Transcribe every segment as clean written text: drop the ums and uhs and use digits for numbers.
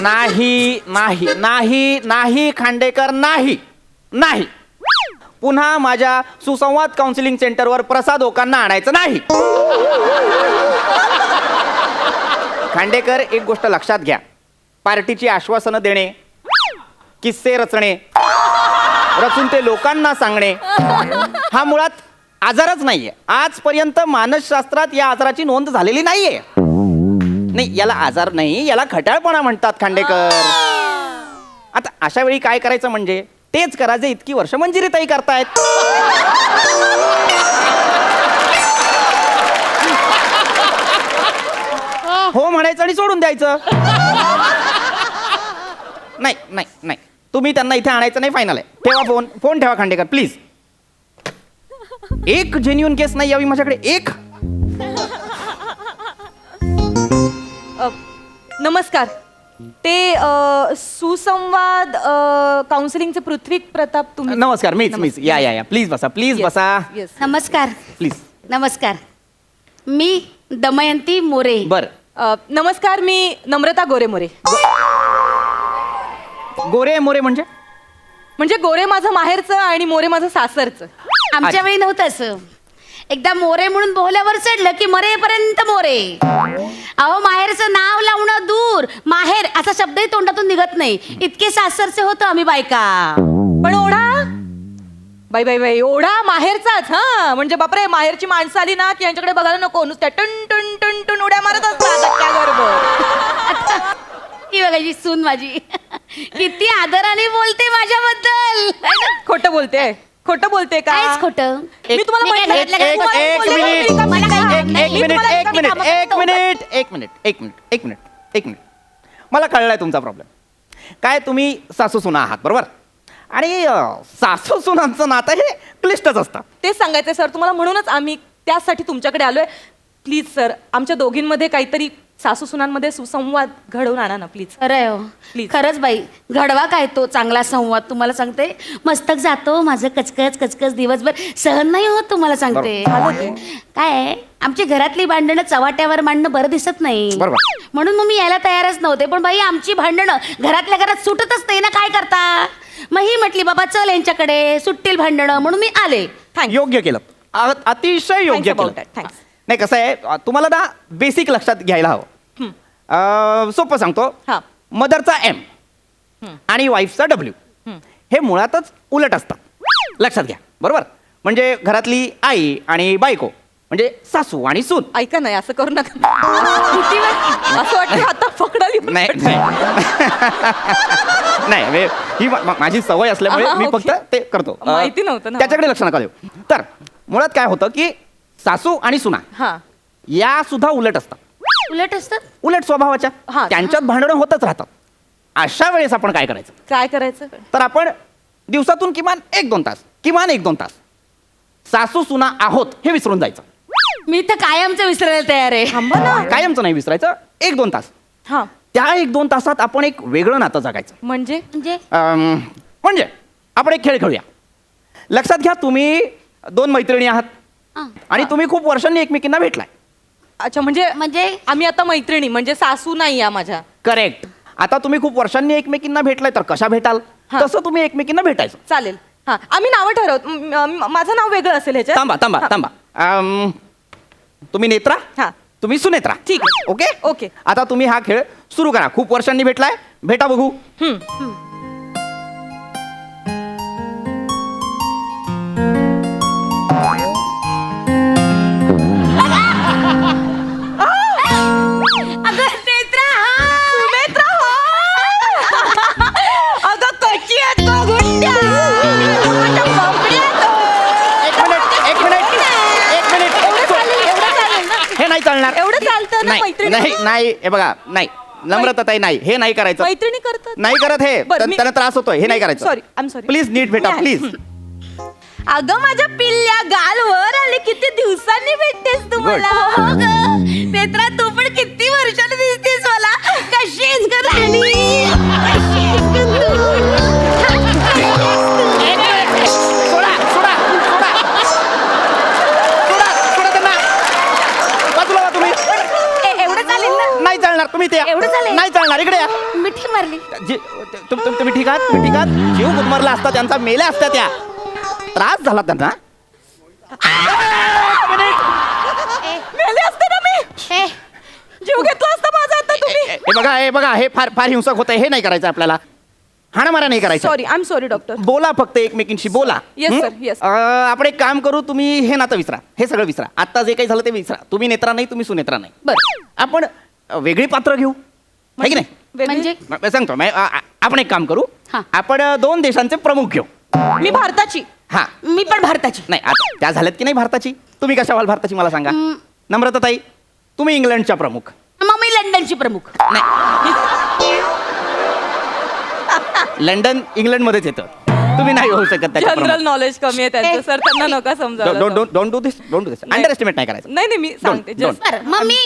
नाही नाही नाही नाही खांडेकर, नाही नाही. पुन्हा माझ्या सुसंवाद काउन्सिलिंग सेंटरवर प्रसाद ओकांना आणायचं नाही. खांडेकर, एक गोष्ट लक्षात घ्या. पार्टीची आश्वासनं देणे, किस्से रचणे, रचून ते लोकांना सांगणे हा मुळात आजारच नाहीये. आजपर्यंत मानसशास्त्रात या आजाराची नोंद झालेली नाहीये. नाही, याला आजार नाही, याला खट्याळपणा म्हणतात खांडेकर. आता अशा वेळी काय करायचं म्हणजे तेच करा जे इतकी वर्ष मंजिरीताई करतायत. हो म्हणायचं आणि सोडून द्यायचं. नाही नाही नाही, तुम्ही त्यांना इथे आणायचं नाही, फायनल आहे. ठेवा फोन, फोन ठेवा खांडेकर प्लीज. एक जेन्युइन केस नाही यावी माझ्याकडे, एक. नमस्कार, ते सुसंवाद काउन्सिलिंगचे पृथ्वी प्रताप तुम्ही? नमस्कार, मीच. या या या, प्लीज बसा, प्लीज बसा. येस. नमस्कार. प्लीज. नमस्कार, मी दमयंती मोरे. बर. नमस्कार, मी नम्रता गोरे मोरे. गोरे मोरे म्हणजे गोरे माझं माहेरचं आणि मोरे माझं सासरचं. आमच्या वेळी नव्हतं असं. एकदा मोरे म्हणून बोहल्यावर चढलं की मरेपर्यंत मोरे. अहो, माहेरचं नाव लावणं दूर, माहेर असा शब्दही तोंडातून निघत नाही, इतके सासरचे होतो आम्ही बायका. पण ओढा, बाई बाई बाई, ओढा माहेरचाच. हा, म्हणजे बापरे, माहेरची माणसं आली ना की यांच्याकडे बघायला नको, नुसत्या टन टन टन टन उड्या मारत असतात. ही बघायची सून माझी किती आदराने बोलते माझ्याबद्दल. खोटं बोलते, खोटं बोलते का? काहीच खोटं. मी तुम्हाला म्हटलं- एक मिनिट. मला कळलाय तुमचा प्रॉब्लेम काय. तुम्ही सासू सुना आहात, बरोबर? आणि सासू सुनांचं नातं हे क्लिष्टच असतं. तेच सांगायचंय सर तुम्हाला, म्हणूनच आम्ही त्यासाठी तुमच्याकडे आलोय. प्लीज सर, आमच्या दोघींमध्ये काहीतरी सासू सुनांमध्ये सुसंवाद घडवून आणा ना प्लीज. खरंय हो, Please. खरंच बाई, घडवा काय तो चांगला संवाद. तुम्हाला सांगते, मस्तक जातो माझं कचकच दिवसभर, सहन नाही होत. तुम्हाला सांगते काय आहे, आमची घरातली भांडणं चव्हाट्यावर मांडणं बरं दिसत नाही, बरोबर. म्हणून मग मी यायला तयारच नव्हते. पण बाई, आमची भांडणं घरातल्या घरात सुटतच नाही ना, काय करता. मग ही म्हटली बाबा चल यांच्याकडे, सुटतील भांडणं, म्हणून मी आले. योग्य केलं, अतिशय योग्य केलं. थँक्स. नाही, कसं आहे, तुम्हाला ना बेसिक लक्षात घ्यायला हवं. सोपं सांगतो. हा. मदरचा M आणि वाईफचा W हे मुळातच उलट असतात. लक्षात घ्या, बरोबर? म्हणजे घरातली आई आणि बायको म्हणजे सासू आणि सून. ऐका नाही, असं करू नका. असं वाटतं आता पकडाली. नाही नाही, ही माझी सवय असल्यामुळे मी फक्त ते करतो. माहिती नव्हतं ना. त्याच्याकडे लक्ष नका देऊ. तर मुळात काय होतं की सासू आणि सुना हा, या सुद्धा उलट असतात, उलट असतात. उलट स्वभावाच्या. हा. त्यांच्यात भांडणं होतच राहतात. अशा वेळेस आपण काय करायचं, काय करायचं? तर आपण दिवसातून किमान 1-2 तास सासू सुना आहोत हे विसरून जायचं. मी तर कायमचं विसरायला तयार आहे. थांबा ना. कायमचं नाही विसरायचं, 1-2 तास. हा, त्या 1-2 तासात आपण एक वेगळं नातं जगायचं. म्हणजे म्हणजे आपण एक खेळ खेळूया. लक्षात घ्या, तुम्ही 2 मैत्रिणी आहात आणि तुम्ही खूप वर्षांनी एकमेकींना भेटलाय. अच्छा, म्हणजे आम्ही आता मैत्रिणी, म्हणजे सासू नाही या माझ्या. करेक्ट. आता तुम्ही खूप वर्षांनी एकमेकींना भेटलाय, तर कशा भेटाल? हा. तसं तुम्ही एकमेकींना भेटायचं. चालेल. हा, आम्ही नावं ठरवत. माझं नाव वेगळं असेल ह्याच्यात. थांबा. तुम्ही नेत्रा, हा. तुम्ही सुनेत्रा. ठीक आहे. Okay okay. आता तुम्ही हा खेळ सुरू करा. खूप वर्षांनी भेटलाय, भेटा बघू. हे नाही चालणार. एवढं चालतं ना मैत्रिणी? नाही, हे बघा, नाही, नम्रताताई, नाही, हे नाही करायचं. मैत्रिणी करतात. नाही करत हे. त्यांना त्रास होतोय, हे नाही करायचं. Sorry, I am sorry. Please नीट भेटा, प्लीज. अगं माझ्या पिल्ल्या, गाल वर आले, किती दिवसांनी भेटतेस तू मला. हो ग, नेत्रा तू पण किती वर्षाने दिसतेस मला. कशी आहेस ग राणी? कशी आहेस ग तू? सोडा त्यांना. बाजूला व्हा तुम्ही. एवढं चालेल ना? नाही चालणार. चालणार, तुम्ही ते एवढं झालंय? नाही चालणार, इकडे या. मिठी मारली. तुम्ही ठीक आहात? तुम्ही ठीक आहात? जीव गुदमरला असता त्यांचा, मेल्या असत्या त्या. त्रास झाला त्यांना. मेले असते ना मी, ए, जीव घेतला असता माझा आता तुम्ही. हे बघा हे फार फार हिंसक होतंय. हे नाही करायचं आपल्याला. हाणामारा नाही करायचं. Sorry, I am sorry doctor. बोला फक्त एकमेकींशी बोला. Yes, हं? sir, yes. आपण एक काम करू, तुम्ही हे नातं विसरा, हे सगळं विसरा. आता जे काही झालं ते विसरा. तुम्ही नेत्रा नाही, तुम्ही सुनेत्रा नाही. बरं. आपण वेगळी पात्र घेऊ, है की नाही? म्हणजे सांगतो आपण एक काम करू. हा. आपण 2 देशांचे प्रमुख घेऊ. मी भारताची. हा मी पण भारताची. नाही आता त्या झाल्यात की नाही भारताची? तुम्ही कशा व्हाल भारताची मला सांगा. नम्रताताई, तुम्ही इंग्लंडच्या प्रमुख. मग मी लंडनची प्रमुख. लंडन इंग्लंडमध्येच येतं. तुम्ही नाही होऊ शकत त्याच्या जनरल नॉलेज कमी आहे त्यांचं सर, त्यांना नका समजावलं. Don't do this under estimate नाही करायचं. नाही मी सांगते Don't. just. बरं, मग मी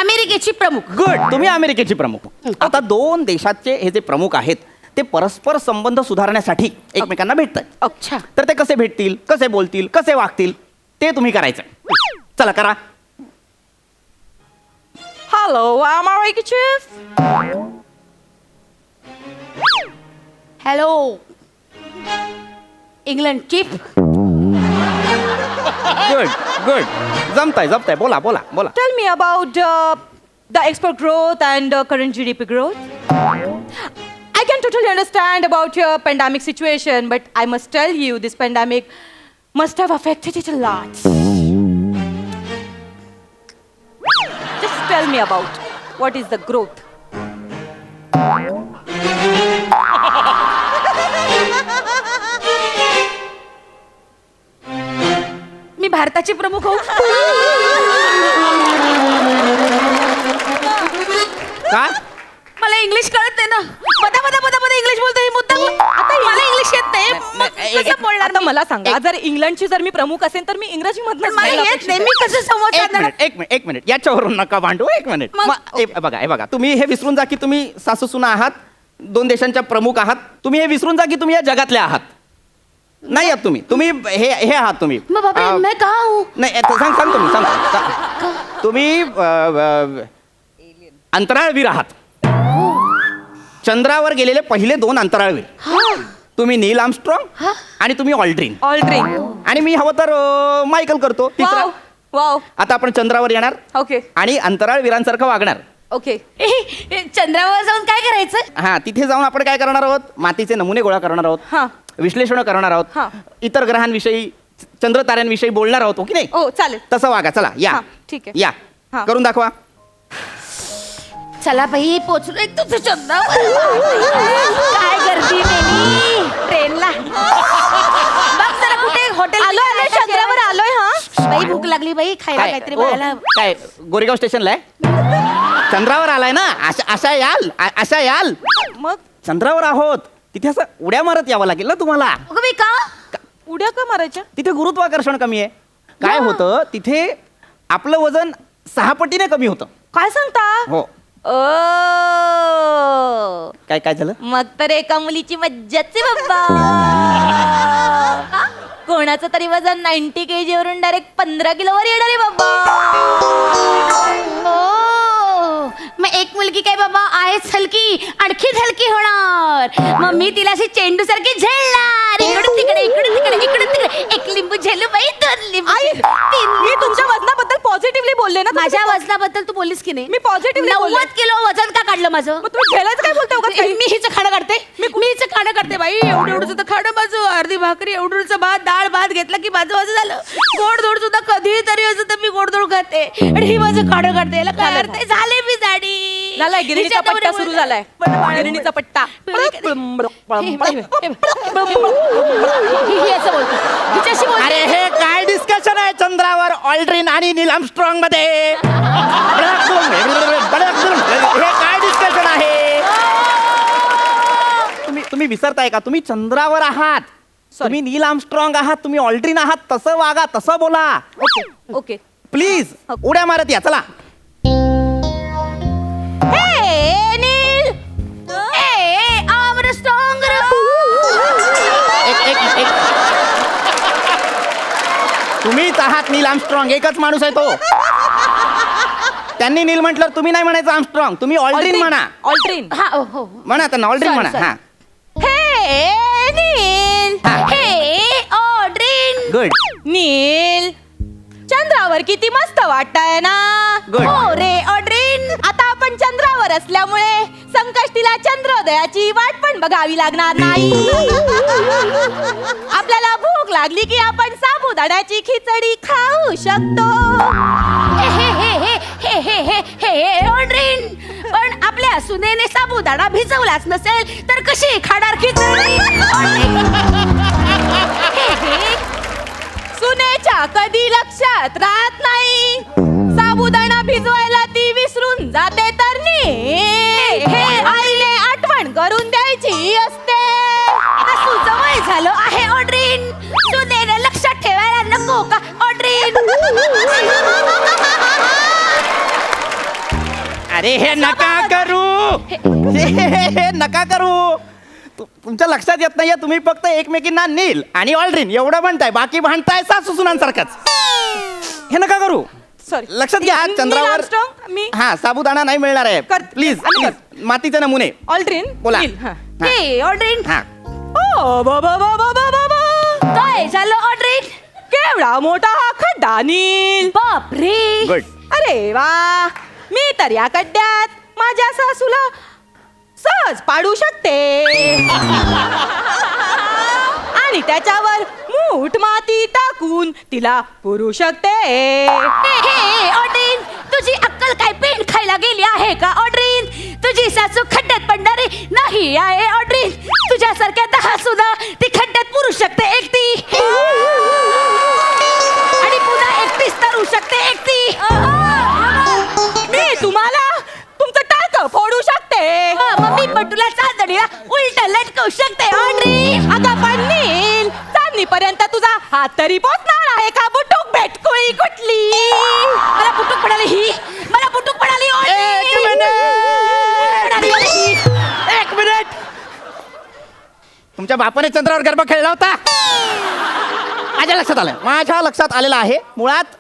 अमेरिकेची प्रमुख. गुड, तुम्ही अमेरिकेची प्रमुख. आता 2 देशाचे हे जे प्रमुख आहेत ते परस्पर संबंध सुधारण्यासाठी एकमेकांना भेटतात. अच्छा. तर ते कसे भेटतील, कसे बोलतील, कसे वागतील ते तुम्ही करायचं. चला करा. हॅलो अमेरिकी chief. Hello England chief. Good good, जमताय बोला बोला बोला. Tell me about the export growth and current GDP growth. I can totally understand about your pandemic situation, but I must tell you, this pandemic must have affected it a lot. Just tell me about what is the growth. मी भारताची प्रमुख होऊ. का? मला English कळत नाही ना. पदा English बोलतो. ही मुद्दा आता मला इंग्लिश येत नाही. मग कसं बोलणार आता मी? मला सांगा, जर इंग्लंडची जर मी प्रमुख असेल तर मी इंग्रजी पण मला येत नाही. मी कसं संवाद साधणार? एक मिनिट याच्यावरून नका भांडू. एक मिनिट हे बघा तुम्ही हे विसरून जा की तुम्ही सासू सुना आहात, 2 देशांच्या प्रमुख आहात. तुम्ही हे विसरून जा की तुम्ही या जगातल्या आहात. नाही आहात तुम्ही हे आहात तुम्ही. मग बाबा मैं का हूँ? नाही सांगतो मी सांगतो. तुम्ही अंतराळवीर आहात. चंद्रावर गेलेले पहिले 2 अंतराळवीर. तुम्ही नील आर्मस्ट्रॉंग आणि तुम्ही ऑल्ड्रिन. ऑल्ड्रिन. आणि मी हवं तर मायकल करतो तिसरा. वाव. आता आपण चंद्रावर येणार ओके आणि अंतराळवीरांसारखं वागणार. ओके. चंद्रावर जाऊन काय करायचं? हा तिथे जाऊन आपण काय करणार आहोत? मातीचे नमुने गोळा करणार आहोत. हा. विश्लेषण करणार हा. आहोत. इतर ग्रहांविषयी, चंद्र ताऱ्यांविषयी बोलणार आहोत. हो की नाही? ओ चालेल. तसं वागा. चला या. हा, ठीक आहे. या हा. करून दाखवा. चला बाई, पोचलो एक तुझं चंद्रावर. काय गर्दी मेली ट्रेनला. बघ जरा कुठे हॉटेल. आलोय चंद्रावर आलोय. हा बाई भूक लागली बाई, खायला काय काहीतरी ओ, मिळायला. काय गोरेगाव स्टेशनला आहे? चंद्रावर आलाय ना. अशा याल. मग चंद्रावर आहोत. तिथे असं उड्या मारत यावं लागेल ना तुम्हाला. अगं बाई का? उड्या का मारायच्या? तिथे गुरुत्वाकर्षण कमी आहे. काय होतं तिथे आपलं वजन 6 पटीने कमी होतं. काय सांगता? हो. ओ काय झालं? मग तर एका मुलीची मज्जाच आहे बाबा. कोणाचं तरी वजन 90 kg वरून डायरेक्ट 15 किलोवर येणार आहे बाबा. ओ, मग एक मुलगी काय बाबा आहेच हलकी, आणखीच हलकी होणार. मग मी तिला अशी चेंडू सारखी झेलणार. इकडून तिकडे इकडून तिकडे. एक लिंबू झेलू बाई, 2 लिंबू झेलू, 3 मी तुमच्या वजनाबद्दल पॉझिटिव्हली बोलले ना. माझ्या वजनाबद्दल तू बोललीस की नाही? मी positively बोलले. 90 किलो वजन का काढलं माझं? मग तुम्ही झेलायचं काय बोलताय उगाच काही? मी हिचं खाणं काढते. मी हिचं खाणं काढते बाई. एवढं तर खाणं माझं. अर्धी भाकरी, एवढं भात, डाळ भात घेतला की माझं झालं. गोडधोड सुद्धा कधी तरी असं तर मी गोडधोड खाते आणि ही माझं खाणं काढते. याला काय अर्थ आहे? झाले मी जाडी. झालाय गिरणीचा पट्टा सुरू झालाय. गिरणीचा पट्टा. ही असं बोलते. हिच्याशी बोलते. अरे हे काय डिस्कशन आहे चंद्रावर ऑल्ड्रिन आणि नील आर्मस्ट्रॉंग मध्ये? हे काय डिस्कशन आहे? तुम्ही विसरताय का? तुम्ही चंद्रावर आहात. तुम्ही नील आर्मस्ट्रॉंग आहात. तुम्ही ऑल्ड्रिन आहात. तसं वागा, तसं बोला. ओके. प्लीज उड्या मारत या. चला. तुम्हीच आहात नील आर्मस्ट्रॉंग. एकच माणूस आहे तो. त्यांनी नील म्हटल्यावर तुम्ही नाही म्हणायचं आर्मस्ट्रॉंग, तुम्ही ऑल्ड्रिन म्हणा. ऑल्ड्रिन. हा हो म्हणा आता ऑल्ड्रिन Sorry, म्हणा. sorry. हा हे नील. हे ऑड्रिन. गुड नील, चंद्रावर किती मस्त वाटतंय ना. गुड. हो रे ऑड्रिन. आता आपण चंद्रावर असल्यामुळे संकष्टीला चंद्रोदयाची वाट पण बघावी लागणार नाही. आपल्याला भूक लागली की आपण साबुदाण्याची खिचडी खाऊ शकतो. हे ऑड्रिन, पण आपल्या सुनेने साबुदाणा भिजवलाच नसेल तर कशी खाणार खिचडी? सुनेच्या कधी लक्षात राहत नाही, साबुदाणा भिजवायला ती विसरून जाते तर हे आईने आठवण करून द्यायची असते. असू जवळ झालं आहे ऑड्रिन. सुनेने लक्षात ठेवायला नको का ऑड्रिन? अरे हे नका करू, हे नका करू. तुमच्या लक्षात येत नाहीये, तुम्ही फक्त एकमेकींना नील आणि ऑल्ड्रिन एवढं म्हणताय, बाकी म्हणताय सासू सुनांसारखंच. हे नका करू. सॉरी, लक्षात घ्या, चंद्रावर मी हा साबुदाणा नाही मिळणार आहे. करते. प्लीज आम्ही प्लीज मातीचे नमुने ऑल्ड्रिन. बोला. नील, हा. हे ऑड्रिन, हा ओ बाबा बाबा बाबा बाबा, काय झालं ऑड्रिन? केवढा मोठा हा खड्डा नील. बापरे. गुड. अरे वा, मी तर या खड्ड्यात माझ्या सासूला सहज पाडू शकते आणि त्याच्यावर मूठ माती टाकून तिला पुरू शकते. हे ऑड्रिन, तुझी अक्कल काय पेन खायला गेली आहे का ऑड्रिन? तुझी सासू खड्ड्यात पडणारी नाही आहे ऑड्रिन. तुझ्यासारख्या 10 सुद्धा ती खड्ड्यात पुरू शकते एकटी, आणि पुन्हा एकटीच तरू शकते एकटी. मी तुम्हाला तुमचं टाक फोडू शकते. मम्मी पण तुला चांदणीला उलट लटकवू शकते ऑड्रिन. अगं पण नील, चांदणीपर्यंत तुझा हात तरी पोचणार आहे का? बुटुक भेटकुळी कुठली? मला पुटुक पडाली ही, मला पुटुक पडाली एक एक मिनिट. तुमच्या बापाने चंद्रावर गरबा खेळला होता, माझ्या लक्षात आलेलं आहे. मुळात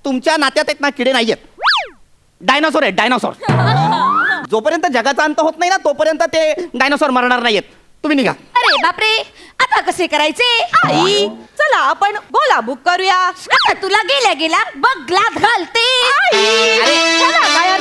तुमच्या नात्यात आहेत ना किडे नाहीयेत, डायनासोर आहेत डायनासोर. जोपर्यंत जगाचा अंत होत नाही ना तोपर्यंत ते डायनासोर मरणार नाहीयेत. तुम्ही निघा. अरे बापरे, आता कसे करायचे? आई, चला आपण गोला बुक करूया. आता तुला गेल्या गेल्या बघलात घालते. आई, चला काय